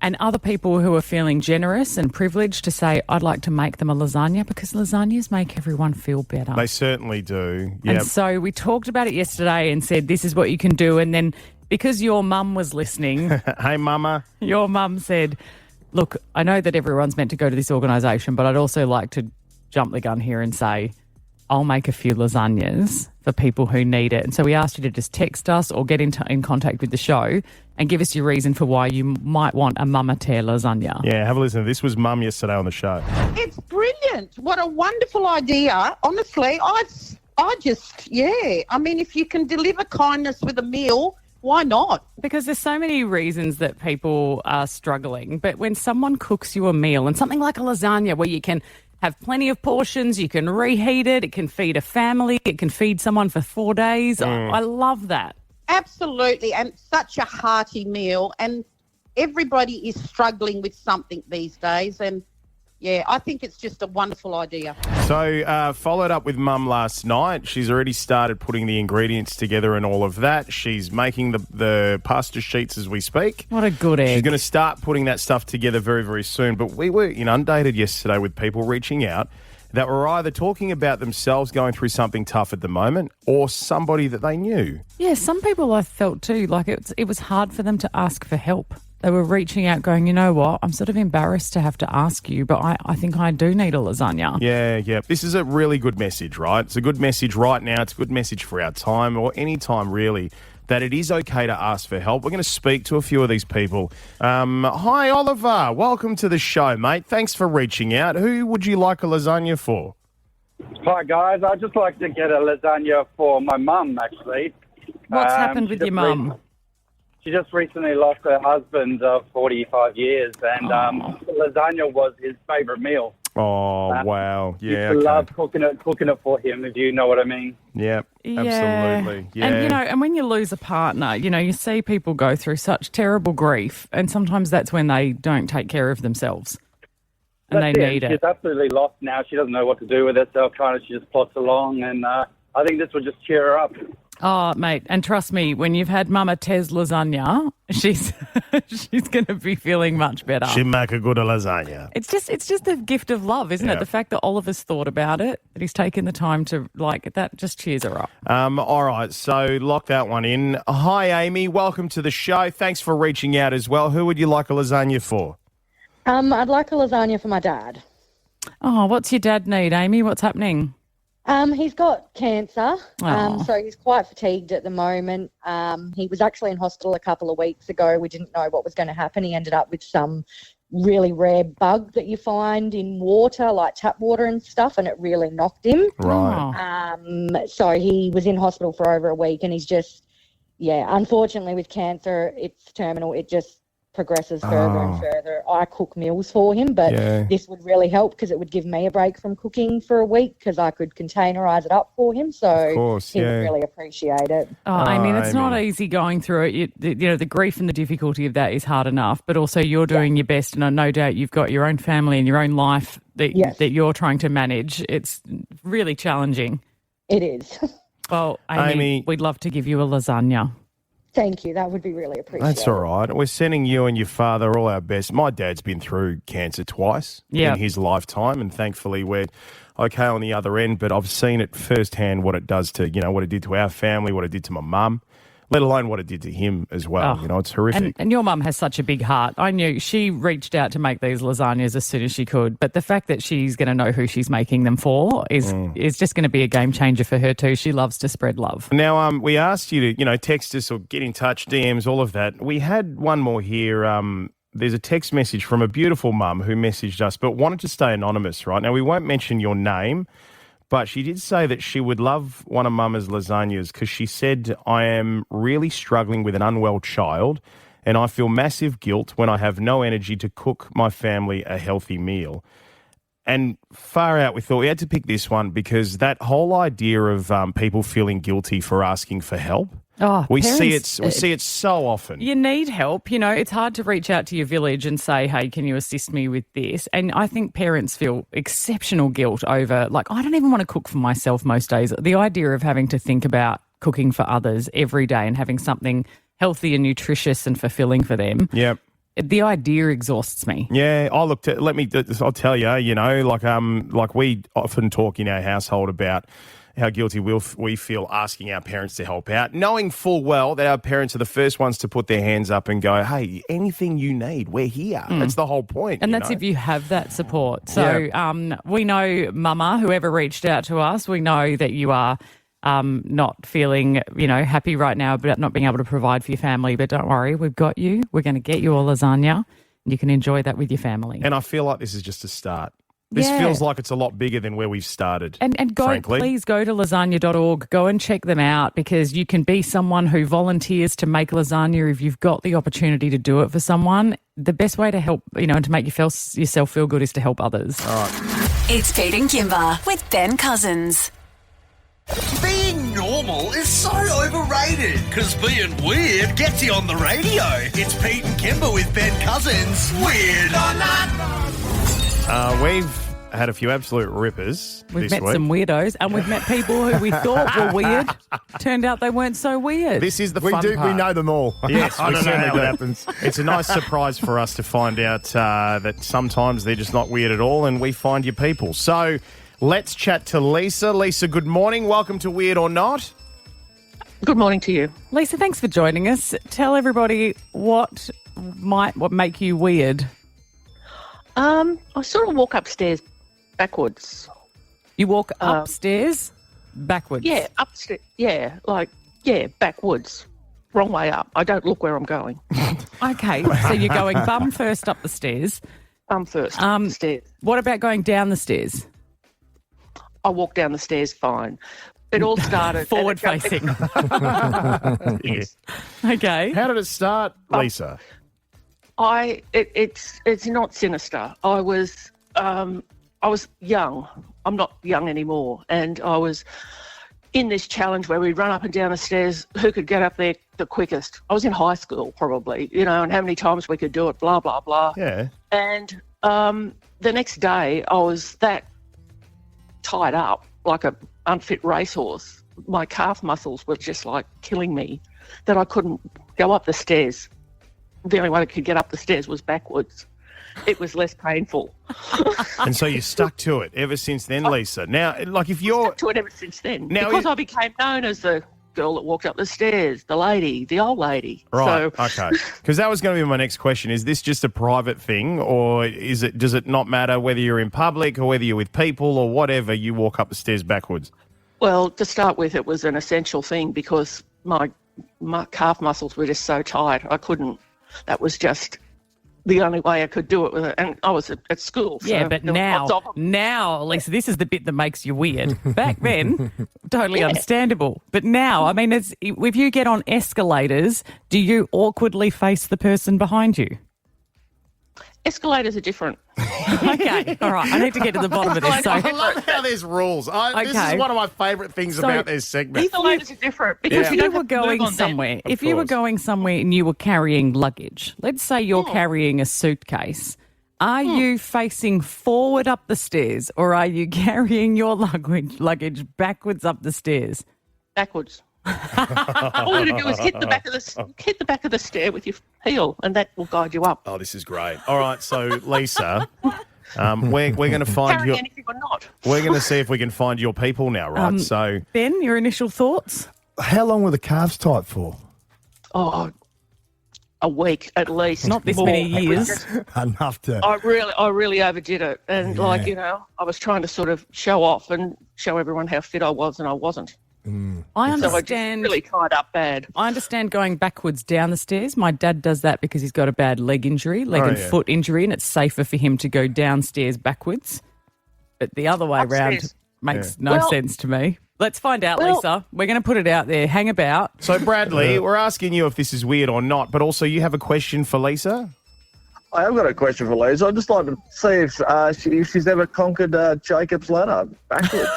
And other people who are feeling generous and privileged to say, I'd like to make them a lasagna because lasagnas make everyone feel better. They certainly do. Yep. And so we talked about it yesterday and said, this is what you can do. And then because your mum was listening. Hey, mama. Your mum said, look, I know that everyone's meant to go to this organisation, but I'd also like to jump the gun here and say, I'll make a few lasagnas for people who need it. And so we asked you to just text us or get in contact with the show and give us your reason for why you might want a Mama Tear lasagna. Yeah, have a listen. This was Mum yesterday on the show. It's brilliant. What a wonderful idea. Honestly, I just, I mean, if you can deliver kindness with a meal, why not? Because there's so many reasons that people are struggling. But when someone cooks you a meal and something like a lasagna where you can have plenty of portions, you can reheat it, it can feed a family, it can feed someone for 4 days. I love that. Absolutely, and such a hearty meal, and everybody is struggling with something these days, and I think it's just a wonderful idea. So followed up with Mum last night. She's already started putting the ingredients together and all of that. She's making the pasta sheets as we speak. What a good egg. She's going to start putting that stuff together very, very soon. But we were inundated yesterday with people reaching out that were either talking about themselves going through something tough at the moment or somebody that they knew. Yeah, some people I felt too, like it was hard for them to ask for help. They were reaching out going, you know what, I'm sort of embarrassed to have to ask you, but I think I do need a lasagna. Yeah. This is a really good message, right? It's a good message right now. It's a good message for our time or any time really, that it is okay to ask for help. We're going to speak to a few of these people. Hi, Oliver. Welcome to the show, mate. Thanks for reaching out. Who would you like a lasagna for? Hi, guys. I'd just like to get a lasagna for my mum, actually. What's happened with your mum? She just recently lost her husband of 45 years, and lasagna was his favourite meal. Oh, wow. Yeah, Used to love cooking it for him, if you know what I mean. Yeah, absolutely. Yeah. And, and when you lose a partner, you see people go through such terrible grief, and sometimes that's when they don't take care of themselves. And they need it. She's absolutely lost now. She doesn't know what to do with herself. She just plots along, and I think this will just cheer her up. Oh, mate, and trust me, when you've had Mama Tez lasagna, she's going to be feeling much better. She'd make a good lasagna. It's just a gift of love, isn't it? The fact that Oliver's thought about it, that he's taken the time to like it, that just cheers her up. All right, so lock that one in. Hi, Amy. Welcome to the show. Thanks for reaching out as well. Who would you like a lasagna for? I'd like a lasagna for my dad. Oh, what's your dad need, Amy? What's happening? He's got cancer, Oh. so he's quite fatigued at the moment. He was actually in hospital a couple of weeks ago. We didn't know what was going to happen. He ended up with some really rare bug that you find in water, like tap water and stuff, and it really knocked him. Right. So he was in hospital for over a week, and he's just, unfortunately with cancer, it's terminal. It just progresses further and further. I cook meals for him, but this would really help because it would give me a break from cooking for a week because I could containerize it up for him. So he would really appreciate it. Oh, Amy, it's not easy going through it. You know, the grief and the difficulty of that is hard enough, but also you're doing your best, and no doubt you've got your own family and your own life that you're trying to manage. It's really challenging. It is. Well, Amy, we'd love to give you a lasagna. Thank you. That would be really appreciated. That's all right. We're sending you and your father all our best. My dad's been through cancer twice in his lifetime, and thankfully we're okay on the other end, but I've seen it firsthand what it does to, what it did to our family, what it did to my mum, let alone what it did to him as well. It's horrific. And your mum has such a big heart. I knew she reached out to make these lasagnas as soon as she could, but the fact that she's going to know who she's making them for is just going to be a game changer for her too. She loves to spread love. Now, we asked you to, text us or get in touch, DMs, all of that. We had one more here. There's a text message from a beautiful mum who messaged us but wanted to stay anonymous, right? Now, we won't mention your name, but she did say that she would love one of Mama's lasagnas because she said, I am really struggling with an unwell child and I feel massive guilt when I have no energy to cook my family a healthy meal. And far out, we thought we had to pick this one because that whole idea of people feeling guilty for asking for help, we see it so often. You need help. It's hard to reach out to your village and say, hey, can you assist me with this? And I think parents feel exceptional guilt over, I don't even want to cook for myself most days. The idea of having to think about cooking for others every day and having something healthy and nutritious and fulfilling for them. Yep. The idea exhausts me. Yeah, I'll tell you, like we often talk in our household about how guilty we feel asking our parents to help out, knowing full well that our parents are the first ones to put their hands up and go, hey, anything you need, we're here. That's the whole point. And that's if you have that support. So we know, Mama, whoever reached out to us, we know that you are not feeling, happy right now about not being able to provide for your family. But don't worry, we've got you. We're going to get you a lasagna and you can enjoy that with your family. And I feel like this is just a start. This feels like it's a lot bigger than where we've started. And please go to lasagna.org. Go and check them out because you can be someone who volunteers to make lasagna if you've got the opportunity to do it for someone. The best way to help, and to make yourself feel good is to help others. All right. It's Pete and Kimber with Ben Cousins. Being normal is so overrated because being weird gets you on the radio. It's Pete and Kimber with Ben Cousins. Weird or not? We've had a few absolute rippers We've this met week. some weirdos and we've met people who we thought were weird. Turned out they weren't so weird. This is the fun part. We know them all. Yes, I we don't know certainly how do. it happens. It's a nice surprise for us to find out that sometimes they're just not weird at all and we find your people. So let's chat to Lisa. Lisa, good morning. Welcome to Weird or Not. Good morning to you. Lisa, thanks for joining us. Tell everybody what might make you weird. I sort of walk upstairs backwards. You walk upstairs backwards? Yeah, upstairs. Yeah, backwards. Wrong way up. I don't look where I'm going. Okay, so you're going bum first up the stairs. Bum first stairs. What about going down the stairs? I walk down the stairs fine. It all started... Forward facing. Yes. Okay. How did it start, Lisa? It's not sinister. I was young. I'm not young anymore, and I was in this challenge where we'd run up and down the stairs. Who could get up there the quickest? I was in high school, probably, and how many times we could do it. Blah blah blah. Yeah. And the next day, I was that tied up like a unfit racehorse my calf muscles were just like killing me, that I couldn't go up the stairs. The only way I could get up the stairs was backwards. It was less painful. And so you stuck to it ever since then, Lisa. Now, like if you're... Stuck to it ever since then. Now because I became known as the girl that walked up the stairs, the lady, the old lady. Right, So, okay. Because that was going to be my next question. Is this just a private thing, or does it not matter whether you're in public or whether you're with people or whatever, you walk up the stairs backwards? well, to start with, it was an essential thing because my calf muscles were just so tight. I couldn't. That was just the only way I could do it with it. And I was at school. So yeah, but now, Lisa, this is the bit that makes you weird. Back then, totally understandable. But now, I mean, if you get on escalators, do you awkwardly face the person behind you? Escalators are different. Okay, all right. I need to get to the bottom of this. So. I love how there's rules. This is one of my favourite things about this segment. Escalators are different because you were going somewhere. If you were going somewhere and you were carrying luggage, let's say you're carrying a suitcase, are you facing forward up the stairs or are you carrying your luggage backwards up the stairs? Backwards. All you got to do is hit the back of the stair with your heel, and that will guide you up. Oh, this is great. All right, so Lisa, we're going to find Carrying anything or not. We're going to see if we can find your people now, right? So, Ben, your initial thoughts? How long were the calves tight for? Oh, a week at least. Not this many years. Enough to. I really overdid it, and I was trying to sort of show off and show everyone how fit I was, and I wasn't. I understand. So I just really tied up bad. I understand going backwards down the stairs. My dad does that because he's got a bad leg and foot injury, and it's safer for him to go downstairs backwards. But the other way around makes no sense to me. Let's find out, Lisa. We're going to put it out there. Hang about. So, Bradley, we're asking you if this is weird or not, but also you have a question for Lisa? I have got a question for Lisa. I'd just like to see if she's ever conquered Jacob's ladder backwards.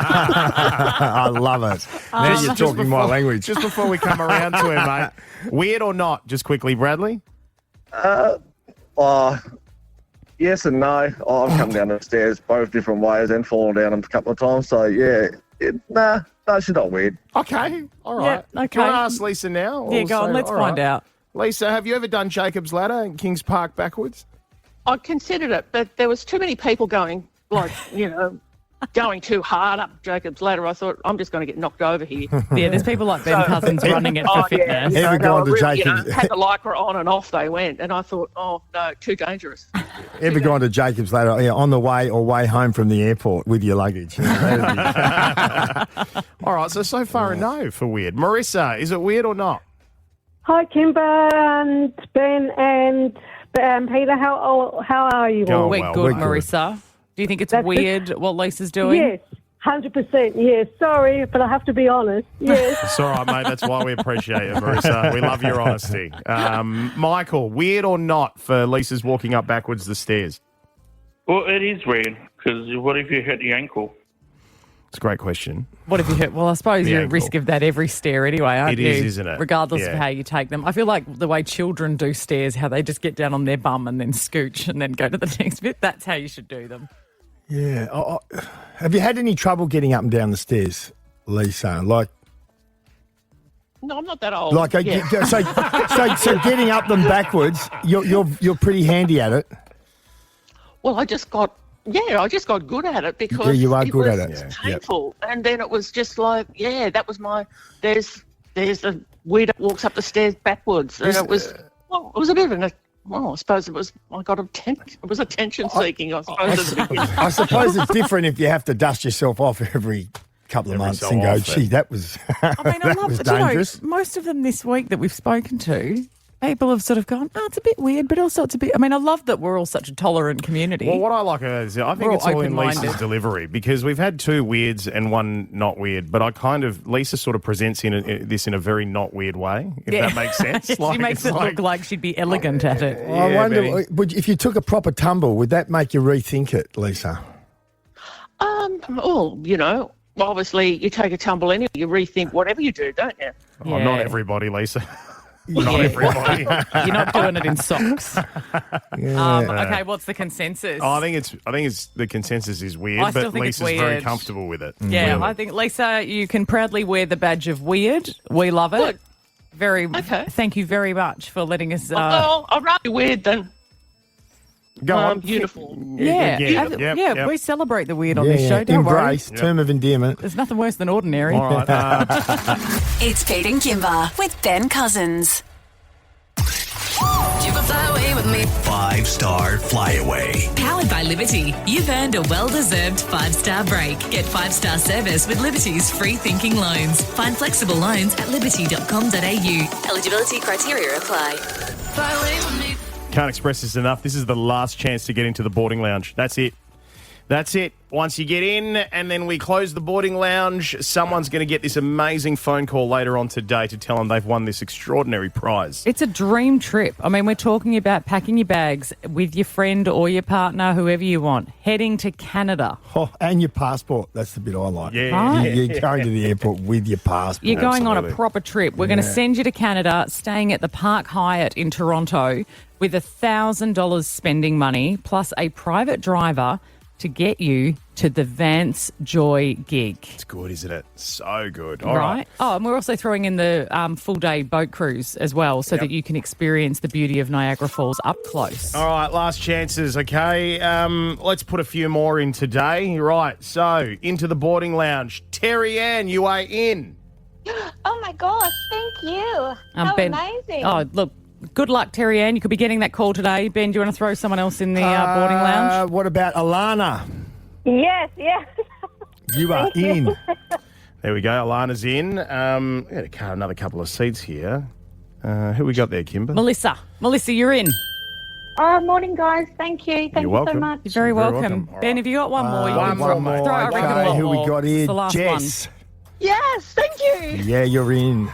I love it. Now you're talking my language. Just before we come around to it, mate, weird or not, just quickly, Bradley? Yes and no. I've come down the stairs both different ways and fallen down them a couple of times. So, yeah, no, she's not weird. Okay, all right. Yeah, okay. Do you want to ask Lisa now? Yeah, go on, let's find out. Lisa, have you ever done Jacob's Ladder in Kings Park backwards? I considered it, but there was too many people going, going too hard up Jacob's Ladder. I thought, I'm just going to get knocked over here. Yeah, there's people like Ben Cousins running it for fitness. Yeah. Ever gone to Jacob's? Had the lycra on and off they went, and I thought, oh, no, too dangerous. Ever gone to Jacob's Ladder on the way or way home from the airport with your luggage? All right, so far a no for weird. Marissa, is it weird or not? Hi, Kimber and Ben and Peter. How are you all? We're good, Marissa. Do you think it's weird what Lisa's doing? Yes, 100%. Yes. Sorry, but I have to be honest. Yes. It's all right, mate. That's why we appreciate it, Marissa. We love your honesty. Michael, weird or not for Lisa's walking up backwards the stairs? Well, it is weird because what if you hurt the ankle? It's a great question. What if you hurt? Well, I suppose you're at risk of that every stair anyway, aren't you? It is, isn't it? Regardless of how you take them. I feel like the way children do stairs, how they just get down on their bum and then scooch and then go to the next bit, that's how you should do them. Yeah. Have you had any trouble getting up and down the stairs, Lisa? No, I'm not that old. So getting up them backwards, you're pretty handy at it. Well, I just got good at it because you are good at it. Yeah. It was painful. Yep. And then it was just like, that was my, there's the weird that walks up the stairs backwards. And it was a bit of I suppose it was, it was attention seeking, I suppose. I suppose it's different if you have to dust yourself off every couple of months and go, gee, that was, that was dangerous. Most of them this week that we've spoken to, people have sort of gone, it's a bit weird, but also it's a bit... I mean, I love that we're all such a tolerant community. Well, what I like is I think it's all in Lisa's delivery because we've had two weirds and one not weird, but Lisa sort of presents this in a very not weird way, if that makes sense. She makes it look like she'd be elegant at it. I wonder, if you took a proper tumble, would that make you rethink it, Lisa? Obviously you take a tumble anyway, you rethink whatever you do, don't you? Oh, not everybody, Lisa. Not everybody. You're not doing it in socks. Yeah. Okay, what's the consensus? I think it's the consensus is weird, I still but think it's Lisa's very weird. comfortable with it. Yeah, Really. I think, Lisa, you can proudly wear the badge of weird. We love it. Good. Very. Okay. Thank you very much for letting us. Well, I'd rather be weird than Go on. beautiful. Yeah, we celebrate the weird on this show. Don't Embrace, worry. term of endearment. There's nothing worse than ordinary. All right. It's Pete and Kimber with Ben Cousins. You can fly away with me. 5-star Flyaway. Powered by Liberty. You've earned a well-deserved 5-star break. Get 5-star service with Liberty's free thinking loans. Find flexible loans at liberty.com.au. Eligibility criteria apply. Fly away with me. Can't express this enough. This is the last chance to get into the boarding lounge. That's it. That's it. Once you get in and then we close the boarding lounge, someone's going to get this amazing phone call later on today to tell them they've won this extraordinary prize. It's a dream trip. I mean, we're talking about packing your bags with your friend or your partner, whoever you want, heading to Canada. Oh, and your passport. That's the bit I like. Yeah. Right. You're going to the airport with your passport. You're going on a Absolutely. proper trip. We're going to send you to Canada, staying at the Park Hyatt in Toronto with $1,000 spending money plus a private driver to get you to the Vance Joy gig. It's good, isn't it? So good. All Right. right. Oh, and we're also throwing in the full-day boat cruise as well so that you can experience the beauty of Niagara Falls up close. All right, last chances, okay? Let's put a few more in today. Right, so into the boarding lounge. Terry Ann, you are in. Oh my gosh, thank you. How Ben, amazing. Oh, look, good luck, Terry Ann. You could be getting that call today. Ben, do you want to throw someone else in the boarding lounge? What about Alana? Yes, yes. You are Thank you. in. There we go. Alana's in. We got another couple of seats here. Who we got there, Kimber? Melissa, you're in. Oh, morning, guys. Thank you. Thank You're you welcome. so much. You're very Very welcome. welcome. Ben, have you got one more? You can one more. Throw, I reckon, Okay, one who we more. got here? It's the last Jess. Yes, thank you. Yeah, you're in.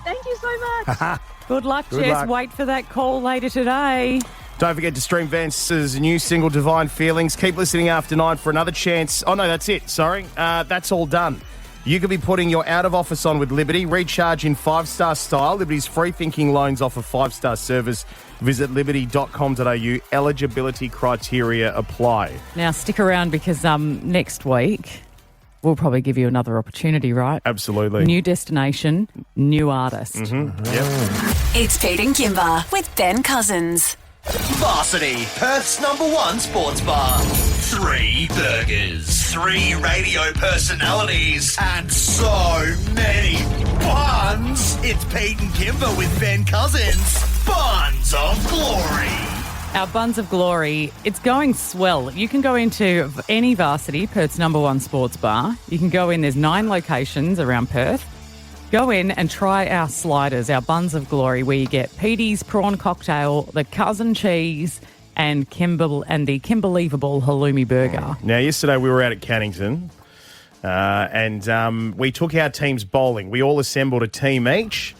Thank you so much. one. Good luck, Good Jess. luck. Wait for that call later today. Don't forget to stream Vance's new single, Divine Feelings. Keep listening after 9 for another chance. Oh, no, that's it. Sorry. That's all done. You could be putting your out-of-office on with Liberty. Recharge in 5-star style. Liberty's free thinking loans offer 5-star service. Visit liberty.com.au. Eligibility criteria apply. Now, stick around because next week we'll probably give you another opportunity, right? Absolutely. New destination, new artist. Yep. It's Pete and Kimber with Ben Cousins. Varsity, Perth's #1 sports bar. 3 burgers, 3 radio personalities, and so many buns. It's Pete and Kimber with Ben Cousins. Buns of Glory. Our Buns of Glory, it's going swell. You can go into any Varsity, Perth's #1 sports bar. You can go in, there's 9 locations around Perth. Go in and try our sliders, our Buns of Glory, where you get Petey's prawn cocktail, the cousin cheese, and the Kimberleevable halloumi burger. Now, yesterday we were out at Cannington and we took our teams bowling. We all assembled a team each.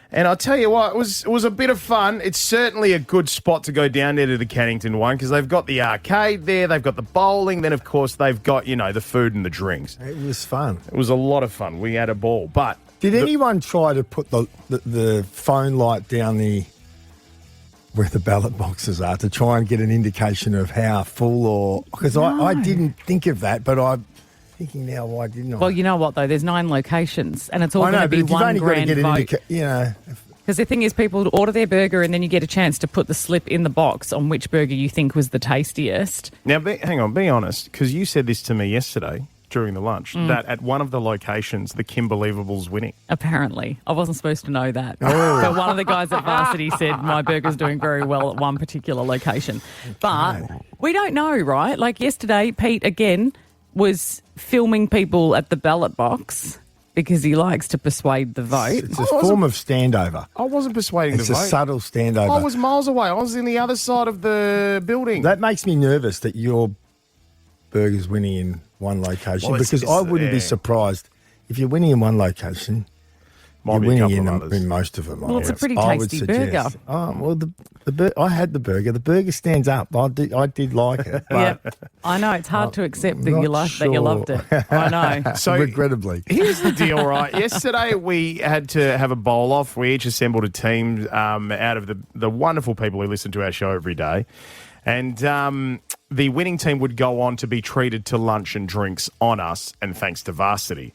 And I'll tell you what, it was a bit of fun. It's certainly a good spot to go down there to the Cannington one because they've got the arcade there, they've got the bowling, then, of course, they've got, the food and the drinks. It was fun. It was a lot of fun. We had a ball. But Did anyone try to put the phone light down where the ballot boxes are to try and get an indication of how full or... Because I didn't think of that, but I'm thinking now, why didn't I? Well, you know what, though? There's 9 locations, and it's all I going know, to be but you've one only got to grand get an vote. indication, Because the thing is, people order their burger and then you get a chance to put the slip in the box on which burger you think was the tastiest. Now, hang on, be honest, because you said this to me yesterday during the lunch, that at one of the locations, the Kimberleevable's winning. Apparently. I wasn't supposed to know that. Oh. But one of the guys at Varsity said my burger's doing very well at one particular location. But we don't know, right? Like yesterday, Pete, again, was filming people at the ballot box because he likes to persuade the vote. It's a form of standover. I wasn't persuading It's the a vote. subtle standover. I was miles away. I was in the other side of the building. That makes me nervous that your burger's winning in one location Well, because I wouldn't be surprised if you're winning in one location. You're be a winning couple of others. in most of them. Well, it's a pretty I would tasty suggest. burger. Oh, well, I had the burger. The burger stands up. I did like it. But Yeah, I know it's hard to accept that not you that you loved it. I know. So regrettably. Here's the deal, right? Yesterday we had to have a bowl off. We each assembled a team out of the wonderful people who listen to our show every day. And the winning team would go on to be treated to lunch and drinks on us, and thanks to Varsity.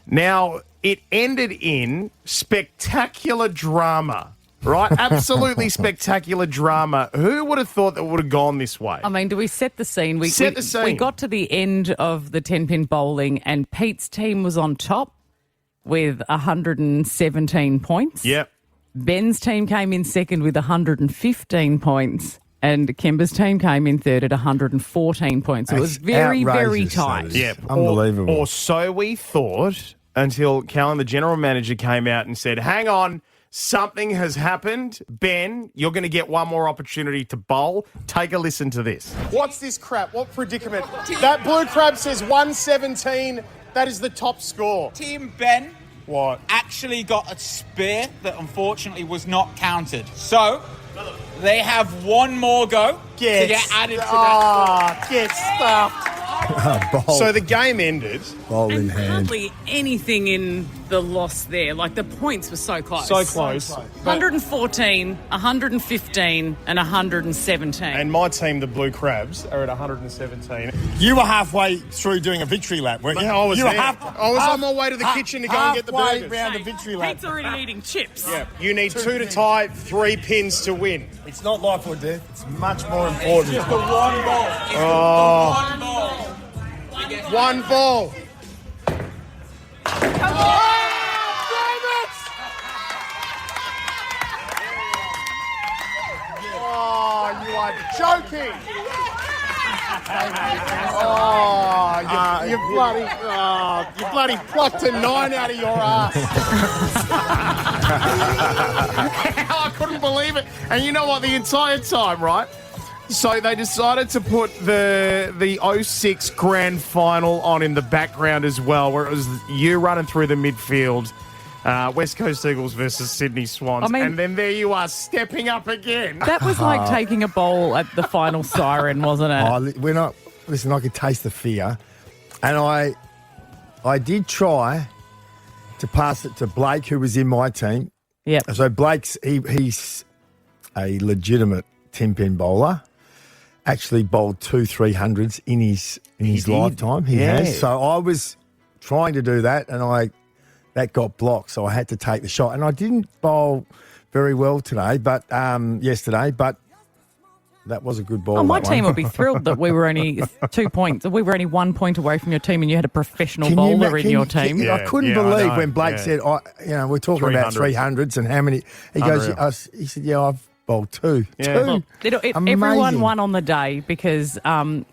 Now, it ended in spectacular drama, right? Absolutely spectacular drama. Who would have thought that would have gone this way? I mean, do we set the scene? Set the scene. We got to the end of the 10-pin bowling and Pete's team was on top with 117 points. Yep. Ben's team came in second with 115 points. And Kimber's team came in third at 114 points. So it was very, very tight. Yep. Unbelievable. Or so we thought until Callan, the general manager, came out and said, hang on, something has happened. Ben, you're going to get one more opportunity to bowl. Take a listen to this. What's this crap? What predicament? That blue crab says 117. That is the top score. Team Ben What? actually got a spare that unfortunately was not counted. So they have one more go to get added to that. Get stuffed. So the game ended. Bowl in And hand. hardly anything in the loss there. Like the points were so close. So close. 114, 115 and 117. And my team, the Blue Crabs, are at 117. You were halfway through doing a victory lap, weren't you? Yeah, I was you there. were I was on my way to the kitchen to go and get the halfway burgers. round the victory lap. Pete's already eating chips. Yeah, you need 2 to tie, 3 pins to win. It's not life or death. It's much more important. Just the one ball. It's Oh. the one ball. One ball. Oh, you are joking. You bloody plucked a 9 out of your ass. I couldn't believe it. And you know what? The entire time, right? So they decided to put the 06 grand final on in the background as well, where it was you running through the midfield, West Coast Eagles versus Sydney Swans. I mean- and then there you are, stepping up again. That was like taking a bowl at the final siren, wasn't it? We're not. Listen, I could taste the fear, and I did try to pass it to Blake, who was in my team. Yeah. So Blake's he's a legitimate 10-pin bowler. Actually bowled 2 300s in his lifetime. He has. So I was trying to do that, and that got blocked. So I had to take the shot, and I didn't bowl very well today, but yesterday. But that was a good ball. Oh, my that team one. would be thrilled that we were only 2 points. We were only 1 point away from your team, and you had a professional bowler in your team. I couldn't believe when Blake said, we're talking about 300s and how many. He goes, he said, I've bowled 2. Yeah. 2. Everyone Amazing. won on the day because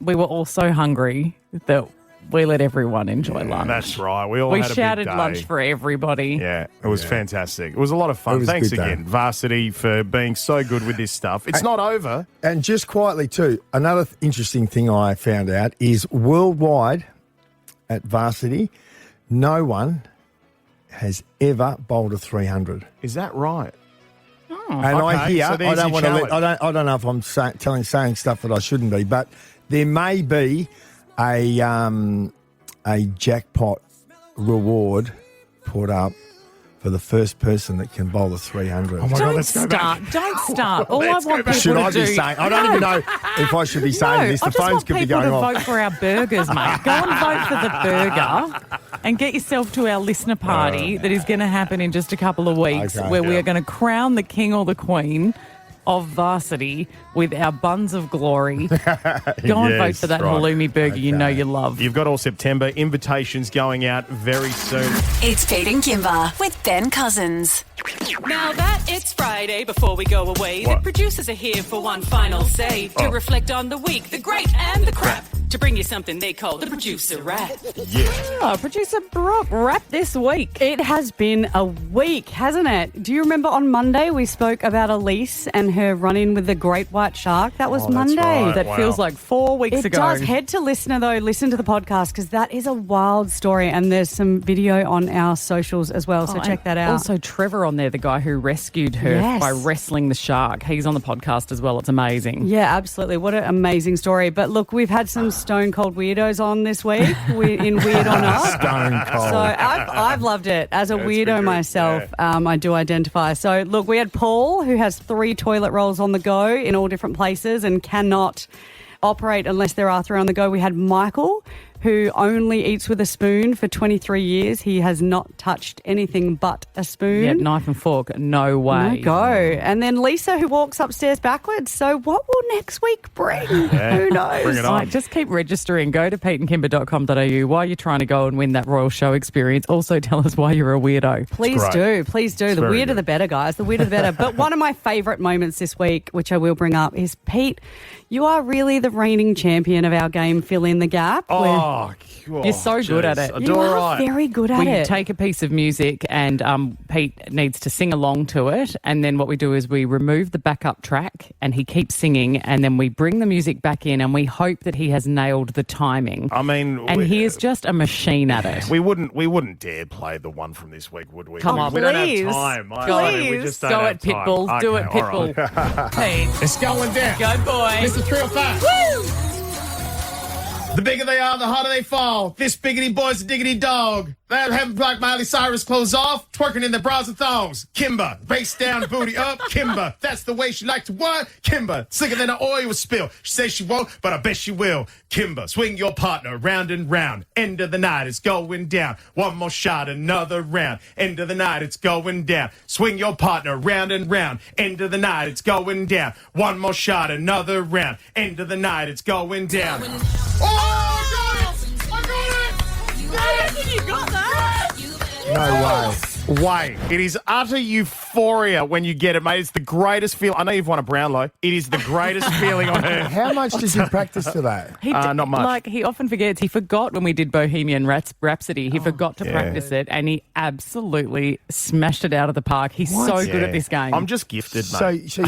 we were all so hungry that we let everyone enjoy lunch. That's right. We all had a big shouted day. lunch for everybody. Yeah, it was fantastic. It was a lot of It fun. was a Thanks good day. again, Varsity, for being so good with this stuff. It's not over. And just quietly too, another interesting thing I found out is worldwide at Varsity, no one has ever bowled a 300. Is that right? And I hear, so I there's don't your want to challenge. I don't know if I'm saying stuff that I shouldn't be, but there may be a jackpot reward put up for the first person that can bowl a 300. Oh my God, Don't let's go back. start. Don't start. All I Let's go want back. people Should to I do. be saying? I don't even know if I should be saying this. The I just phones want could be people going to off. vote for our burgers, mate. Go and vote for the burger and get yourself to our listener party that is going to happen in just a couple of weeks Okay. where we are going to crown the king or the queen of Varsity with our buns of glory. Go and vote for that halloumi burger you know you love. You've got all September. Invitations going out very soon. It's Pete and Kimber with Ben Cousins. Now that it's Friday, before we go away, the producers are here for one final say to reflect on the week, the great and the crap. to bring you something they call the producer rap. Yeah. Oh, Producer Brooke, rap this week. It has been a week, hasn't it? Do you remember on Monday we spoke about Elise and her run-in with the great white shark? That was Monday. right. That feels like 4 weeks ago. It does. Head to Listener, though. Listen to the podcast because that is a wild story and there's some video on our socials as well, so check that out. Also, Trevor on there, the guy who rescued her by wrestling the shark. He's on the podcast as well. It's amazing. Yeah, absolutely. What an amazing story. But look, we've had some stone cold weirdos on this week in Weird or Not. Stone cold. So I've loved it. As a weirdo myself, I do identify. So look, we had Paul, who has 3 toilet rolls on the go in all different places and cannot operate unless there are 3 on the go. We had Michael, who only eats with a spoon for 23 years. He has not touched anything but a spoon. Yeah, knife and fork, no way. No go. And then Lisa, who walks upstairs backwards. So what will next week bring? Who knows? Bring it on. Right, just keep registering. Go to peteandkimber.com.au while you're trying to go and win that Royal Show experience. Also tell us why you're a weirdo. Please do. Please do. The weirder the better, guys. The weirder the better. But one of my favourite moments this week, which I will bring up, is Pete, you are really the reigning champion of our game, Fill in the Gap. You're so good at it. You are very good at it. We take a piece of music and Pete needs to sing along to it, and then what we do is we remove the backup track and he keeps singing, and then we bring the music back in and we hope that he has nailed the timing. I mean... And he is just a machine at it. We wouldn't dare play the one from this week, would we? Come on, we please. don't have time. Please. We just don't Go have at Pitbull. time. Do it, Okay, Pitbull. all right. Pete. It's going down. Go, boy. Mr. 305. Woo! The bigger they are, the harder they fall. This biggity boy's a diggity dog. They're having Black Miley Cyrus clothes off, twerking in their bras and thongs. Kimber, face down, booty up. Kimber, that's the way she like to what? Kimber, slicker than an oil spill. She says she won't, but I bet she will. Kimber, swing your partner round and round. End of the night, it's going down. One more shot, another round. End of the night, it's going down. Swing your partner round and round. End of the night, it's going down. One more shot, another round. End of the night, it's going down. You got that? No way. Way. It is utter euphoria when you get it, mate. It's the greatest feeling. I know you've won a Brownlow. It is the greatest feeling on earth. How much did you practice for that? Not much. Like, he often forgets. He forgot when we did Bohemian Rhapsody. He forgot to practice it, and he absolutely smashed it out of the park. He's so good at this game. I'm just gifted, mate. So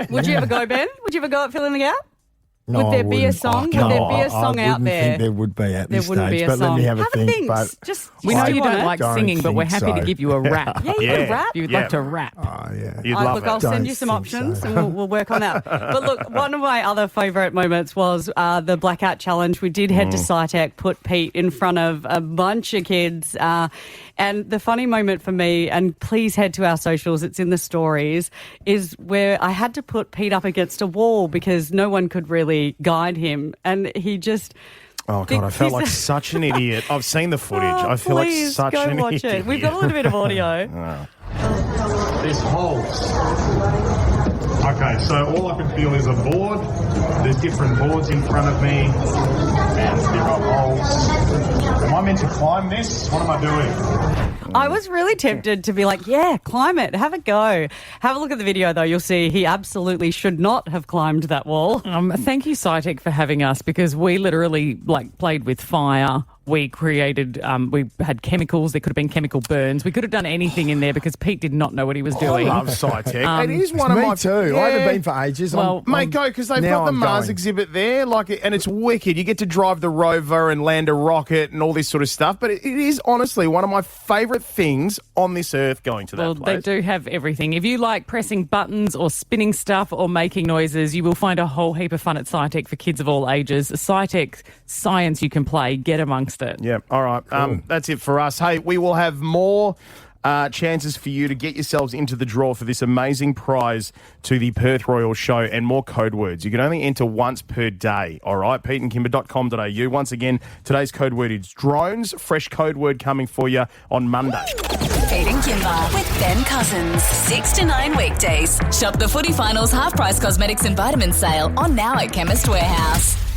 Would you ever go, Ben? Would you ever go at Fill in the Gap? No, Would there I be a wouldn't. song? Would No, there be a I song out wouldn't there? think there would be at There this wouldn't stage. be a But song. let me have a Have a think. think. But Just We know you don't it. like singing, but we're happy to so. give you a rap. Yeah, you can rap. You'd like to rap. Oh, yeah. You'd love Look, it. I'll send Don't you some think options so. and we'll work on that. But look, one of my other favourite moments was the Blackout Challenge. We did head to Scitech, put Pete in front of a bunch of kids. And the funny moment for me, and please head to our socials, it's in the stories, is where I had to put Pete up against a wall because no one could really guide him. And he just... Oh, God, I felt like such an idiot. I've seen the footage. I feel like Please, such go an watch idiot. it. We've got a little bit of audio. There's holes. Okay, so all I can feel is a board. There's different boards in front of me, and there are holes. Am I meant to climb this? What am I doing? I was really tempted to be like, yeah, climb it, have a go. Have a look at the video, though. You'll see he absolutely should not have climbed that wall. Thank you, Scitech, for having us because we literally played with fire. We created, we had chemicals. There could have been chemical burns. We could have done anything in there because Pete did not know what he was doing. I love Scitech. It is one of Me my... too. I haven't been for ages. Well, Mate, go, because they've got the Mars exhibit there, and it's wicked. You get to drive the rover and land a rocket and all this sort of stuff, but it is honestly one of my favourite things on this earth going to that place. They do have everything. If you like pressing buttons or spinning stuff or making noises, you will find a whole heap of fun at Scitech for kids of all ages. Scitech, science you can play. Get amongst it. Yeah, all right. Cool. That's it for us. Hey, we will have more chances for you to get yourselves into the draw for this amazing prize to the Perth Royal Show and more code words. You can only enter once per day, all right? peteandkimber.com.au. Once again, today's code word is drones. Fresh code word coming for you on Monday. Pete and Kimber with Ben Cousins. 6 to 9 weekdays. Shop the Footy Finals half-price cosmetics and vitamins sale on now at Chemist Warehouse.